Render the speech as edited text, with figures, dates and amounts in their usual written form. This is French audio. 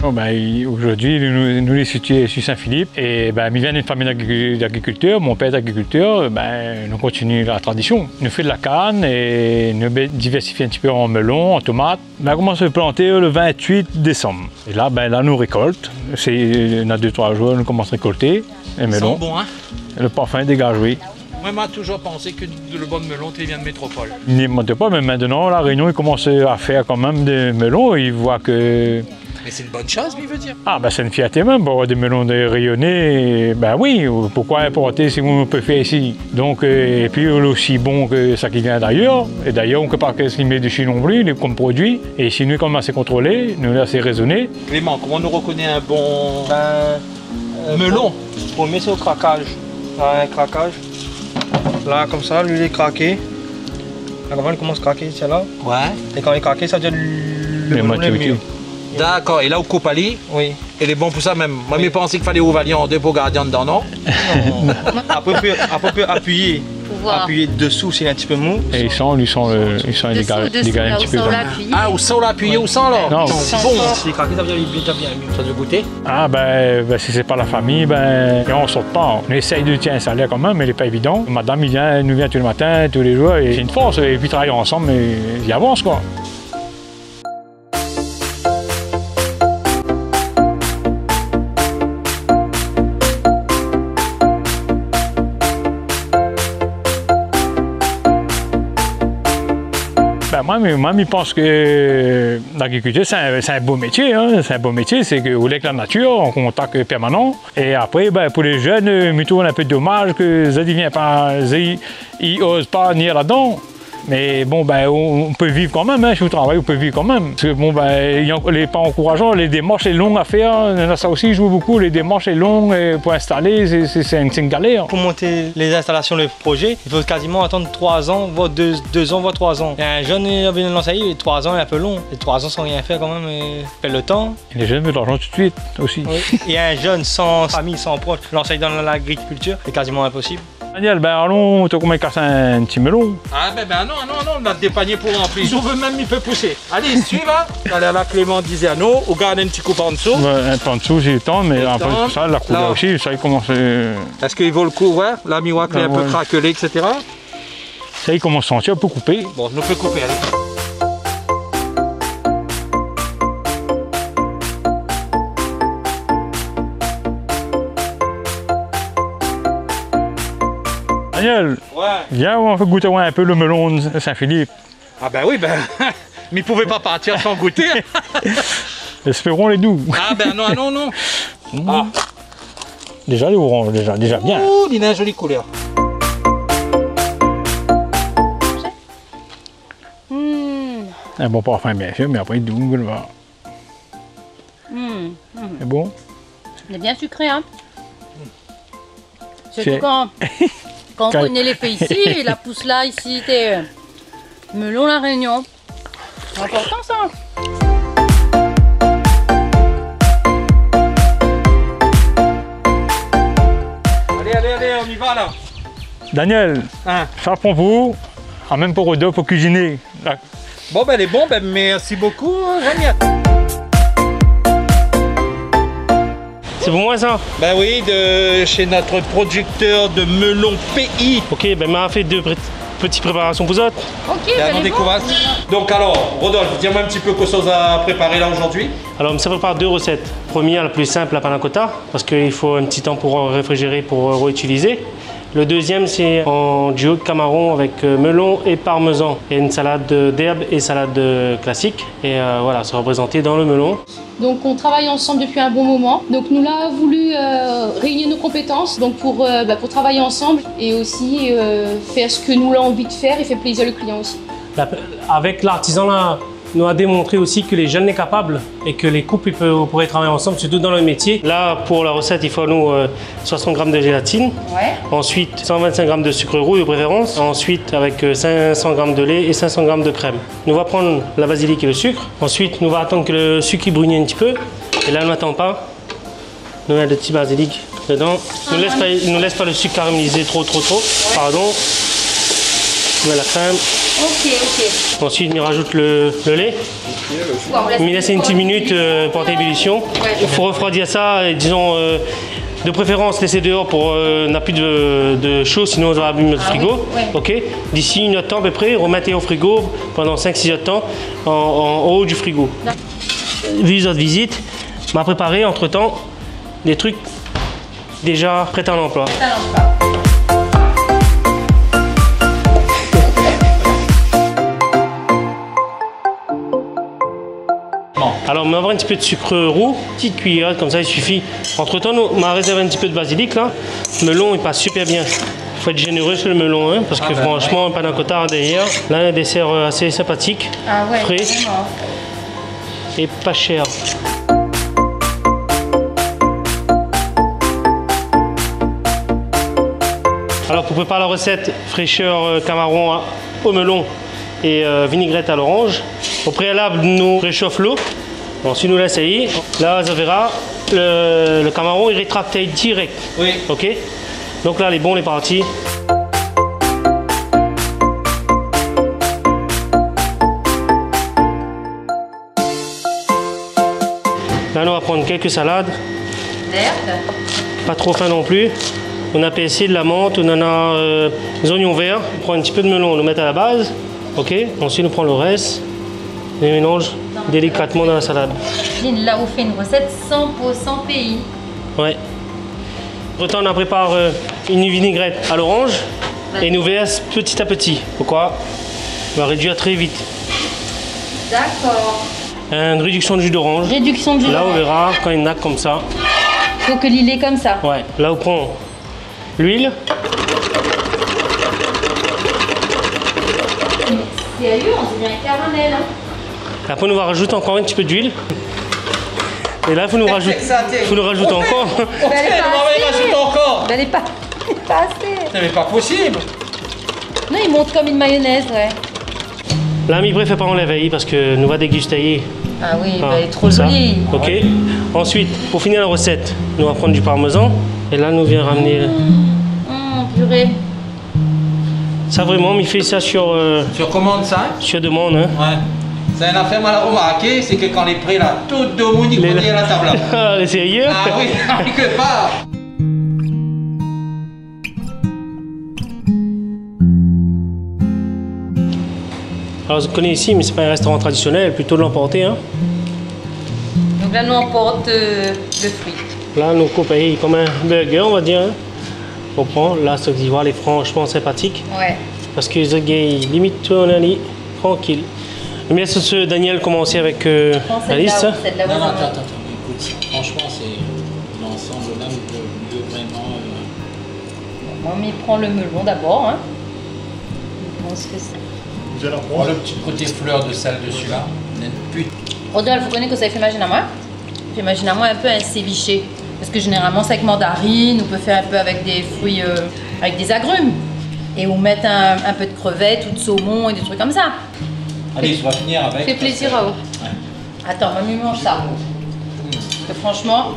Aujourd'hui, nous les situés sur Saint-Philippe. Et nous venons d'une famille d'agriculteurs. Mon père est agriculteur. Nous continuons la tradition. Nous faisons de la canne et nous diversifions un petit peu en melon, en tomates. On commence à planter le 28 décembre. Et là, nous récoltons. Dans 2-3 jours, nous commençons à récolter les melons. Ils sont bons, hein? Le parfum dégage, oui. Moi, j'ai toujours pensé que le bon melon, tu viens de métropole. Il n'y monte pas, mais maintenant, la Réunion, il commence à faire quand même des melons. Il voit que... Mais c'est une bonne chose, il veut dire. Ah, c'est une fierté même pour avoir des melons rayonnés. Oui, pourquoi importer si on peut faire ici? Donc, et puis, aussi bon que ça qui vient d'ailleurs. Et d'ailleurs, on ne peut pas se limiter de Chine non plus, comme produit. Et si nous, comme assez contrôlé, nous, là, c'est raisonné. Clément, comment on reconnaît un bon melon? Pour mettre au craquage. Là, un craquage. Là, comme ça, lui, il est craqué. Là, comment il commence à craquer, c'est là. Ouais. Et quand il est craqué, ça devient le melon le mieux. D'accord, et là, au coupe ali, oui. Et les bons pour ça même. Moi, je pensais qu'il fallait ouvrir en deux pour garder en dedans, non? Non. Après, appuyer. Appuyer dessous, c'est un petit peu mou. Et ils sont égalés un petit peu. Ah, ou sans l'appuyer, ou sans là? Non. Bon. Si il craqué, ça vient mieux. Ça veut goûter? Ah, si c'est pas la famille, on ne sort pas. On essaye de tiens un salaire quand même, mais il n'est pas évident. Madame, il nous vient tous les matins, tous les jours, et c'est une force. Et puis travailler ensemble, mais il avance, quoi. Moi, je pense que l'agriculture, c'est un beau métier. Hein? C'est un beau métier, c'est que vous avec la nature, en contact permanent. Et après, pour les jeunes, il trouve un peu dommage que ça ne pas, ils n'osent pas venir là-dedans. Mais bon, on peut vivre quand même, hein. Si vous travaillez, on peut vivre quand même. Parce que les pas encourageants, les démarches sont longues à faire. Ça aussi joue beaucoup, les démarches sont longues pour installer, c'est une galère. Pour monter les installations, le projet, il faut quasiment attendre 3 ans, voire 2 ans, voire 3 ans. Et un jeune a besoin de lancer, 3 ans est un peu long. Et 3 ans sans rien faire quand même, perd le temps. Et les jeunes veulent de l'argent tout de suite aussi. Oui. Et un jeune sans famille, sans proche, lancer dans l'agriculture, c'est quasiment impossible. Daniel, allons, tu as combien cassé un petit melon? Ah non, on a des paniers pour remplir. Si on veut même, il peut pousser. Allez, suivez, hein. Allez, là, Clément disait à nous, on garde un petit coup en dessous. Un peu en dessous, j'ai le temps, mais après tout ça, la couleur aussi, ça il commence. Est-ce qu'il vaut le coup, ouais? La miwak est un peu craquelée, etc. Ça il commence à sentir, on peut couper. Bon, on peut couper, allez. Daniel, viens, on va goûter un peu le melon de Saint-Philippe. Ah oui, mais il ne pouvait pas partir sans goûter. Espérons les doux. Ah non. Ah. Déjà les oranges, déjà bien. Ouh, il a une jolie couleur. Un bon parfum bien sûr, mais après doux, on va voir. C'est bon? Il est bien sucré, hein? Surtout quand on connaît les faits ici, et la pousse là, ici, t'es melon la Réunion. C'est important ça. Allez, on y va là. Daniel, ça pour vous, en même pour Rodolphe pour cuisiner. Là. Bon, elle est bon, merci beaucoup, Daniel. C'est pour moi ça? Oui, chez notre producteur de melon pays. Ok, m'a fait 2 petites préparations pour autres. Ok, Donc alors, Rodolphe, dis-moi un petit peu quoi chose à préparer là aujourd'hui. Alors, ça prépare 2 recettes. Première, la plus simple, la panna cotta, parce qu'il faut un petit temps pour réfrigérer, pour réutiliser. Le deuxième, c'est en duo de camarons avec melon et parmesan. Et une salade d'herbes et salade classique. Et voilà, c'est représenté dans le melon. Donc on travaille ensemble depuis un bon moment. Donc nous là voulu réunir nos compétences donc pour travailler ensemble et aussi faire ce que nous l'avons envie de faire et faire plaisir le client aussi. Avec l'artisan là, nous a démontré aussi que les jeunes sont capables et que les couples pourraient travailler ensemble, surtout dans le métier. Là, pour la recette, il faut nous 60 g de gélatine. Ouais. Ensuite, 125 g de sucre roux de préférence. Ensuite, avec 500 g de lait et 500 g de crème. Nous va prendre la basilic et le sucre. Ensuite, nous va attendre que le sucre brune un petit peu. Et là, on n'attend pas. Nous mettons le petit basilic dedans. Ne laisse pas le sucre caraméliser trop. Pardon. Je mets la crème. Ok. Ensuite, on rajoute le lait. On laisse une petite minute pour ébullition. Il faut refroidir ça, et, disons, de préférence laisser dehors pour n'a plus de chaud, sinon on va abîmer le frigo. Oui, ouais. Ok. D'ici une heure de temps à peu près, remettez au frigo pendant 5-6 heures de temps en haut du frigo. Vu votre visite, m'a préparé entre temps des trucs déjà prêts à l'emploi. Alors, on va avoir un petit peu de sucre roux, petite cuillère, comme ça il suffit. Entre temps, on va réserver un petit peu de basilic là. Le melon il passe super bien. Il faut être généreux sur le melon, hein, parce que franchement, un panna cotta derrière, là un dessert assez sympathique, frais et pas cher. Alors pour préparer la recette, fraîcheur camaron au melon et vinaigrette à l'orange. Au préalable, nous réchauffe l'eau. Ensuite, nous l'essaye. Là, ça verra, le camaron il rétracte direct. Oui. Ok. Donc là, les bons, les partis. Là, on va prendre quelques salades. Pas trop fin non plus. On a persil, de la menthe, on en a des oignons verts. On prend un petit peu de melon, on le met à la base. Ok. Ensuite, on prend le reste. On les mélange délicatement dans la salade. Là, on fait une recette 100% pays. Ouais. Autant on prépare une vinaigrette à l'orange et nous verse petit à petit. Pourquoi? On va réduire très vite. D'accord. Une réduction de jus d'orange. Réduction de jus Là, on d'orange. verra quand il y en a comme ça. Faut que l'île est comme ça. Ouais. Là, on prend l'huile. Sérieux, on dirait un caramel. Hein. Après, on va rajouter encore un petit peu d'huile. Et là, il faut nous rajouter encore. Il rajoute encore. Elle est pas assez. Mais pas possible. Non, il monte comme une mayonnaise, ouais. Là, mi préfère pas en l'éveil parce que nous va déguster. Ah oui, elle est trop jolie. Ok. Ensuite, pour finir la recette, nous allons prendre du parmesan. Et là, nous vient ramener. Purée. Ça vraiment, il fait ça sur commande ça. sur demande. Hein. Ouais. C'est une affaire mal remarqué, c'est que quand les prix là, tout de monde il connaît à la table. Ah, les sérieux? Ah oui, quelque part. Alors, vous connaissez ici, mais c'est pas un restaurant traditionnel, plutôt de l'emporter. Hein. Donc là, nous on porte le fruit. Là, nous coupons comme un burger, on va dire. Hein. On prend, là, ce que vous voyez, est franchement sympathique. Ouais. Parce que les gars, limite, on est tranquille. Mais ce Daniel commencer avec la liste. Non, attends, écoute, franchement, c'est l'ensemble là, le mieux vraiment. On m'y prend le melon d'abord. Hein. On se fait ça. Oh, le petit côté fleur de sel dessus là. Rodolphe, vous connaissez que ça fait imaginer à moi? J'imagine à moi un peu un ceviche. Parce que généralement, c'est avec mandarine, on peut faire un peu avec des fruits, avec des agrumes. Et on met un peu de crevettes ou de saumon et des trucs comme ça. Allez, on va finir avec. Fait plaisir à vous. Ouais. Attends, mamie mange ça. Parce que franchement,